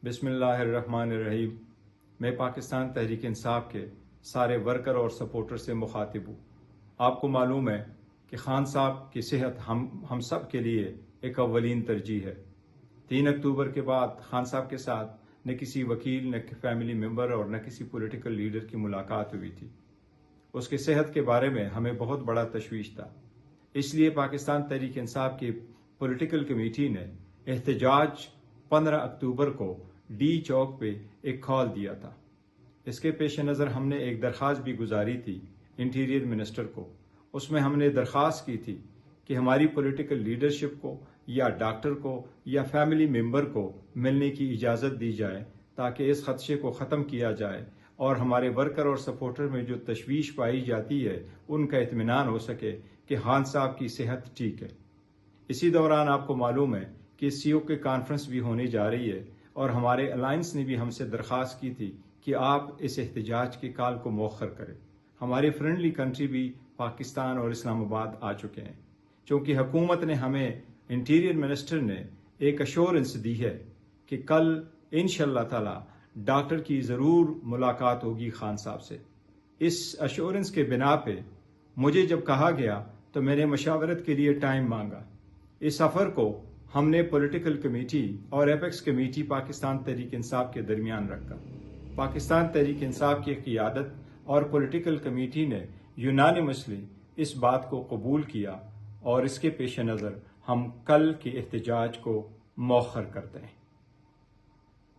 بسم اللہ الرحمن الرحیم۔ میں پاکستان تحریک انصاف کے سارے ورکر اور سپورٹر سے مخاطب ہوں۔ آپ کو معلوم ہے کہ خان صاحب کی صحت ہم سب کے لیے ایک اولین ترجیح ہے۔ 3 اکتوبر کے بعد خان صاحب کے ساتھ نہ کسی وکیل، نہ فیملی ممبر اور نہ کسی پولیٹیکل لیڈر کی ملاقات ہوئی تھی۔ اس کی صحت کے بارے میں ہمیں بہت بڑا تشویش تھا، اس لیے پاکستان تحریک انصاف کی پولیٹیکل کمیٹی نے احتجاج 15 اکتوبر کو ڈی چوک پہ ایک کال دیا تھا۔ اس کے پیش نظر ہم نے ایک درخواست بھی گزاری تھی انٹیریئر منسٹر کو۔ اس میں ہم نے درخواست کی تھی کہ ہماری پولیٹیکل لیڈرشپ کو یا ڈاکٹر کو یا فیملی ممبر کو ملنے کی اجازت دی جائے تاکہ اس خدشے کو ختم کیا جائے اور ہمارے ورکر اور سپورٹر میں جو تشویش پائی جاتی ہے ان کا اطمینان ہو سکے کہ خان صاحب کی صحت ٹھیک ہے۔ اسی دوران آپ کو معلوم ہے کہ سی او کی کانفرنس بھی ہونے جا رہی ہے اور ہمارے الائنس نے بھی ہم سے درخواست کی تھی کہ آپ اس احتجاج کے کال کو مؤخر کریں۔ ہمارے فرینڈلی کنٹری بھی پاکستان اور اسلام آباد آ چکے ہیں، چونکہ حکومت نے ہمیں انٹیریئر منسٹر نے ایک ایشورنس دی ہے کہ کل انشاءاللہ تعالی ڈاکٹر کی ضرور ملاقات ہوگی خان صاحب سے۔ اس ایشورنس کے بنا پہ مجھے جب کہا گیا تو میں نے مشاورت کے لیے ٹائم مانگا۔ اس سفر کو ہم نے پولیٹیکل کمیٹی اور ایپیکس کمیٹی پاکستان تحریک انصاف کے درمیان رکھا۔ پاکستان تحریک انصاف کی قیادت اور پولیٹیکل کمیٹی نے یونانیمسلی اس بات کو قبول کیا اور اس کے پیش نظر ہم کل کے احتجاج کو مؤخر کرتے ہیں۔